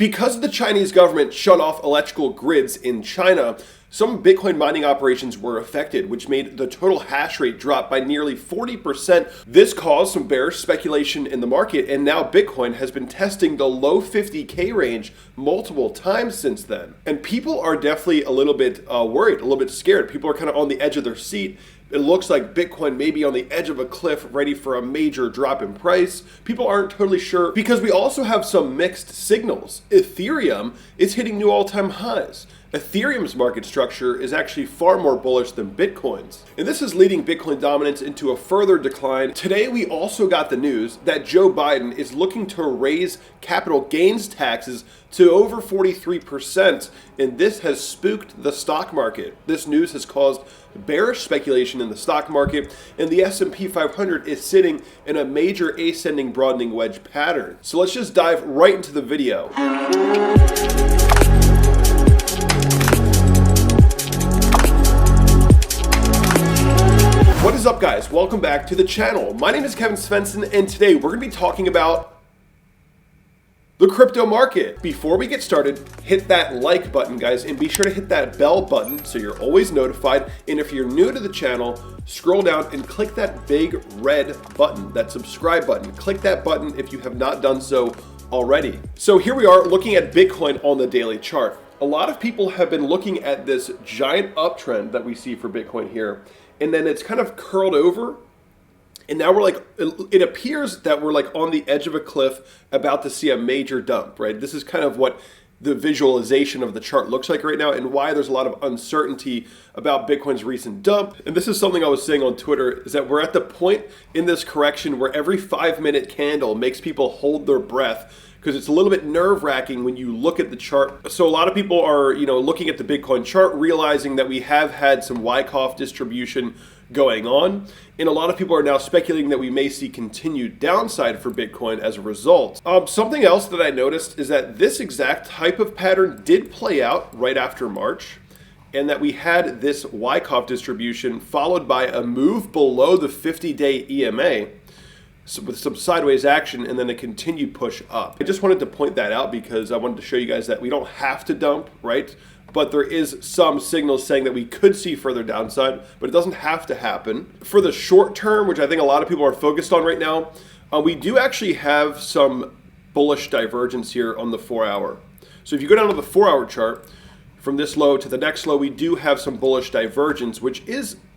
Because the Chinese government shut off electrical grids in China, some Bitcoin mining operations were affected, which made the total hash rate drop by nearly 40%. This caused some bearish speculation in the market, and now Bitcoin has been testing the low 50K range multiple times since then. And people are definitely a little bit worried, a little bit scared. People are kind of on the edge of their seat. It looks like Bitcoin may be on the edge of a cliff, ready for a major drop in price. People aren't totally sure because we also have some mixed signals. Ethereum is hitting new all-time highs. Ethereum's market structure is actually far more bullish than Bitcoin's. And this is leading Bitcoin dominance into a further decline. Today, we also got the news that Joe Biden is looking to raise capital gains taxes to over 43%, and this has spooked the stock market. This news has caused bearish speculation in the stock market, and the S&P 500 is sitting in a major ascending broadening wedge pattern. So let's just dive right into the video. What is up, guys? Welcome back to the channel. My name is Kevin Svenson, and today we're going to be talking about the crypto market. Before we get started, hit that like button, guys, and be sure to hit that bell button so you're always notified. And if you're new to the channel, scroll down and click that big red button, that subscribe button. Click that button if you have not done so already. So here we are looking at Bitcoin on the daily chart. A lot of people have been looking at this giant uptrend that we see for Bitcoin here, and then it's kind of curled over. And now we're like, it appears that we're like on the edge of a cliff about to see a major dump, right? This is kind of what the visualization of the chart looks like right now, and why there's a lot of uncertainty about Bitcoin's recent dump. And this is something I was saying on Twitter, is that we're at the point in this correction where every 5-minute candle makes people hold their breath, because it's a little bit nerve-wracking when you look at the chart. So a lot of people are, looking at the Bitcoin chart, realizing that we have had some Wyckoff distribution going on, and a lot of people are now speculating that we may see continued downside for Bitcoin as a result. Something else that I noticed is that this exact type of pattern did play out right after March, and that we had this Wyckoff distribution followed by a move below the 50-day EMA, with some sideways action, and then a continued push up. I just wanted to point that out because I wanted to show you guys that we don't have to dump, right? But there is some signals saying that we could see further downside, but it doesn't have to happen. For the short term, which I think a lot of people are focused on right now, we do actually have some bullish divergence here on the 4-hour. So if you go down to the 4-hour chart, from this low to the next low, we do have some bullish divergence, which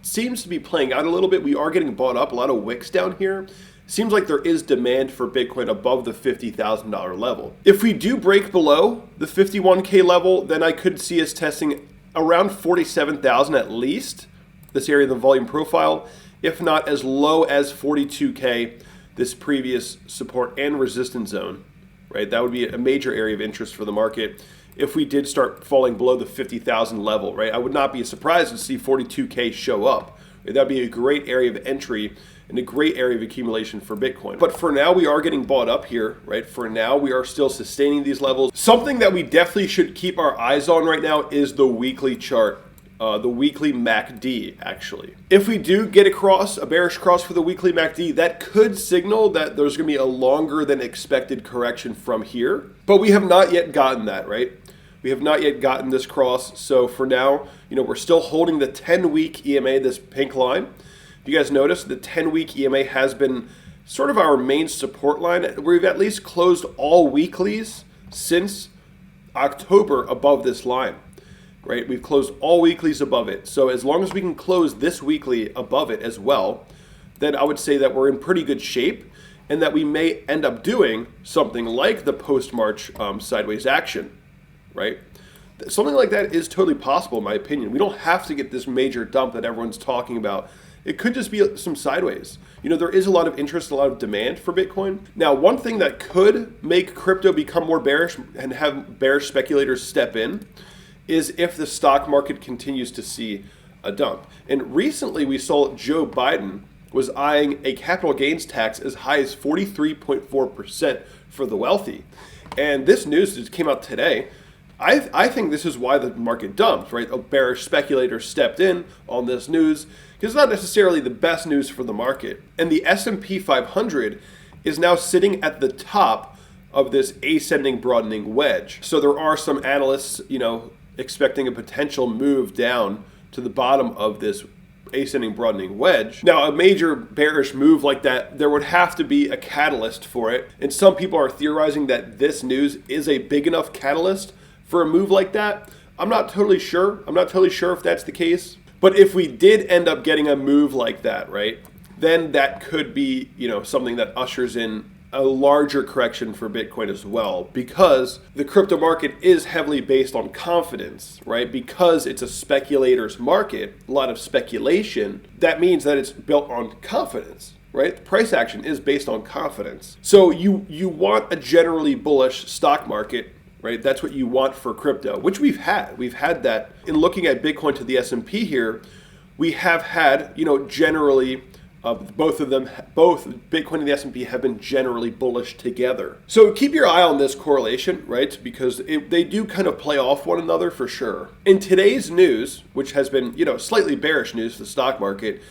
seems to be playing out a little bit. We are getting bought up, a lot of wicks down here. Seems like there is demand for Bitcoin above the $50,000 level. If we do break below the 51K level, then I could see us testing around 47,000 at least, this area of the volume profile, if not as low as 42K, this previous support and resistance zone, right? That would be a major area of interest for the market if we did start falling below the 50,000 level, right? I would not be surprised to see 42K show up. That'd be a great area of entry and a great area of accumulation for Bitcoin. But for now, we are getting bought up here, right? For now, we are still sustaining these levels. Something that we definitely should keep our eyes on right now is the weekly chart, the weekly MACD, actually. If we do get across a bearish cross for the weekly MACD, that could signal that there's going to be a longer than expected correction from here. But we have not yet gotten that, right? We have not yet gotten this cross. So for now, we're still holding the 10-week EMA, this pink line. If you guys notice, the 10-week EMA has been sort of our main support line. We've at least closed all weeklies since October above this line, right? We've closed all weeklies above it. So as long as we can close this weekly above it as well, then I would say that we're in pretty good shape, and that we may end up doing something like the post-March sideways action, right? Something like that is totally possible, in my opinion. We don't have to get this major dump that everyone's talking about. It could just be some sideways. There is a lot of interest, a lot of demand for Bitcoin. Now, one thing that could make crypto become more bearish and have bearish speculators step in is if the stock market continues to see a dump. And recently we saw Joe Biden was eyeing a capital gains tax as high as 43.4% for the wealthy. And this news just came out today. I think this is why the market dumped, right? A bearish speculator stepped in on this news because it's not necessarily the best news for the market. And the S&P 500 is now sitting at the top of this ascending broadening wedge. So there are some analysts, expecting a potential move down to the bottom of this ascending broadening wedge. Now, a major bearish move like that, there would have to be a catalyst for it. And some people are theorizing that this news is a big enough catalyst for a move like that. I'm not totally sure. I'm not totally sure if that's the case. But if we did end up getting a move like that, right, then that could be, something that ushers in a larger correction for Bitcoin as well, because the crypto market is heavily based on confidence, right? Because it's a speculator's market, a lot of speculation, that means that it's built on confidence, right? The price action is based on confidence. So you want a generally bullish stock market, right? That's what you want for crypto, which we've had. We've had that. In looking at Bitcoin to the S&P here, we have had, generally both Bitcoin and the S&P have been generally bullish together. So keep your eye on this correlation, right? Because they do kind of play off one another for sure. In today's news, which has been, slightly bearish news for the stock market,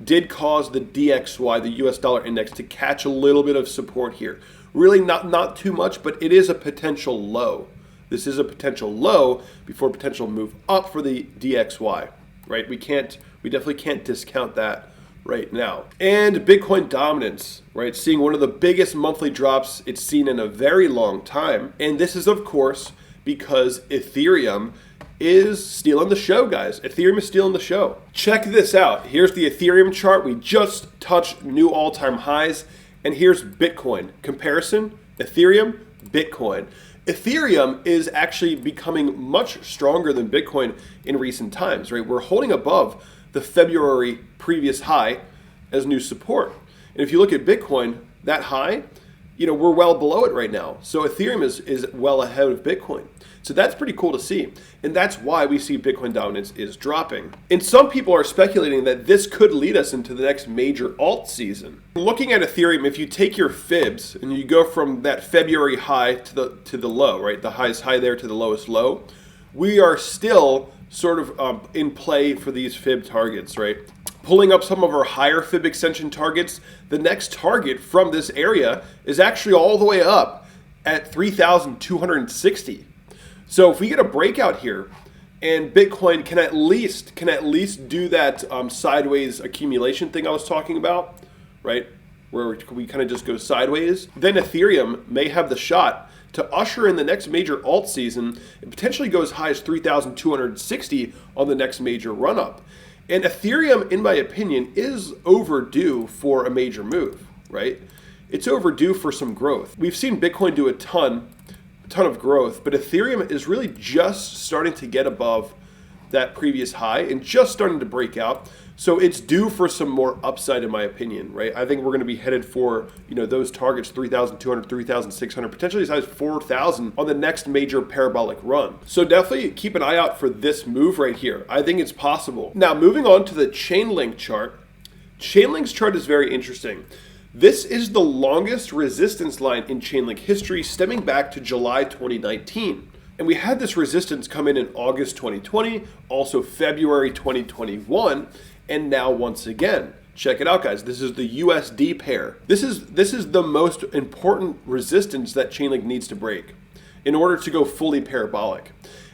did cause the DXY, the US dollar index, to catch a little bit of support here. Really not too much, but it is a potential low. This is a potential low before potential move up for the DXY, right? We definitely can't discount that right now. And Bitcoin dominance, right? Seeing one of the biggest monthly drops it's seen in a very long time. And this is, of course, because Ethereum is stealing the show, guys. Ethereum is stealing the show. Check this out. Here's the Ethereum chart. We just touched new all-time highs. And here's Bitcoin. Comparison, Ethereum, Bitcoin. Ethereum is actually becoming much stronger than Bitcoin in recent times, right? We're holding above the February previous high as new support. And if you look at Bitcoin, that high, we're well below it right now. So Ethereum is well ahead of Bitcoin. So that's pretty cool to see. And that's why we see Bitcoin dominance is dropping. And some people are speculating that this could lead us into the next major alt season. Looking at Ethereum, if you take your fibs and you go from that February high to the low, right? The highest high there to the lowest low, we are still sort of in play for these fib targets, right? Pulling up some of our higher fib extension targets, the next target from this area is actually all the way up at 3,260. So if we get a breakout here and Bitcoin can at least do that sideways accumulation thing I was talking about, right? Where we kind of just go sideways, then Ethereum may have the shot to usher in the next major alt season and potentially go as high as 3,260 on the next major run-up. And Ethereum, in my opinion, is overdue for a major move, right? It's overdue for some growth. We've seen Bitcoin do a ton of growth, but Ethereum is really just starting to get above that previous high and just starting to break out. So it's due for some more upside, in my opinion, right? I think we're going to be headed for, those targets, 3,200, 3,600, potentially as high as 4,000 on the next major parabolic run. So definitely keep an eye out for this move right here. I think it's possible. Now, moving on to the Chainlink chart. Chainlink's chart is very interesting. This is the longest resistance line in Chainlink history, stemming back to July 2019. And we had this resistance come in August 2020, also February 2021, and now once again. Check it out, guys. This is the USD pair. This is the most important resistance that Chainlink needs to break in order to go fully parabolic.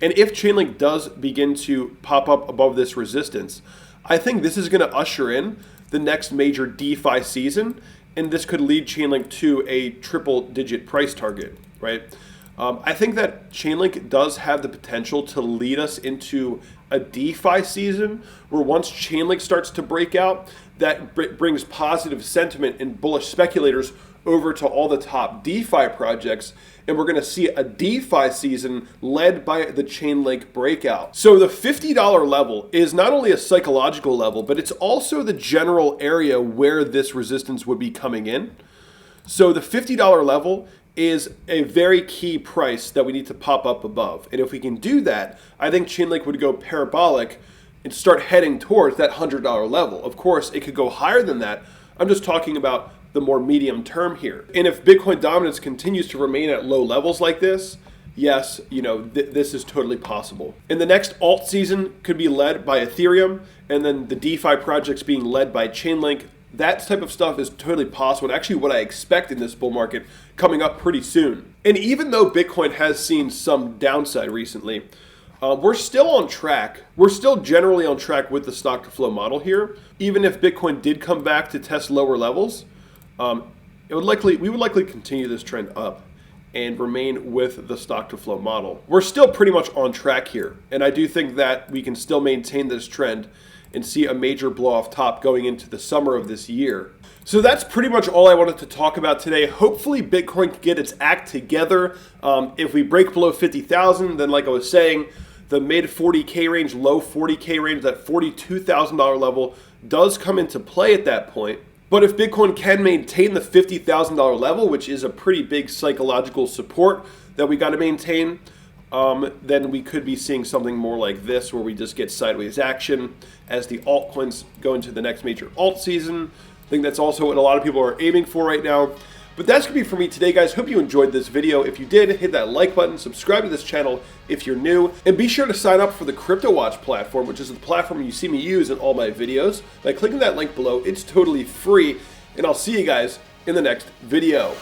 And if Chainlink does begin to pop up above this resistance, I think this is going to usher in the next major DeFi season, and this could lead Chainlink to a triple-digit price target, right? I think that Chainlink does have the potential to lead us into a DeFi season where once Chainlink starts to break out, that brings positive sentiment and bullish speculators over to all the top DeFi projects, and we're going to see a DeFi season led by the Chainlink breakout. So the $50 level is not only a psychological level, but it's also the general area where this resistance would be coming in. So the $50 level is a very key price that we need to pop up above. And if we can do that, I think Chainlink would go parabolic and start heading towards that $100 level. Of course, it could go higher than that. I'm just talking about the more medium term here. And if Bitcoin dominance continues to remain at low levels like this, yes, this is totally possible. And the next alt season could be led by Ethereum, and then the DeFi projects being led by Chainlink. That type of stuff is totally possible, and actually what I expect in this bull market coming up pretty soon. And even though Bitcoin has seen some downside recently, we're still on track. We're still generally on track with the stock to flow model here. Even if Bitcoin did come back to test lower levels, we would likely continue this trend up and remain with the stock to flow model. We're still pretty much on track here. And I do think that we can still maintain this trend and see a major blow off top going into the summer of this year. So that's pretty much all I wanted to talk about today. Hopefully Bitcoin can get its act together. If we break below 50,000, then like I was saying, the mid 40K range, low 40K range, that $42,000 level does come into play at that point. But if Bitcoin can maintain the $50,000 level, which is a pretty big psychological support that we got to maintain, then we could be seeing something more like this, where we just get sideways action as the altcoins go into the next major alt season. I think that's also what a lot of people are aiming for right now. But that's going to be for me today, guys. Hope you enjoyed this video. If you did, hit that like button, subscribe to this channel if you're new, and be sure to sign up for the Cryptowatch platform, which is the platform you see me use in all my videos, by clicking that link below. It's totally free, and I'll see you guys in the next video.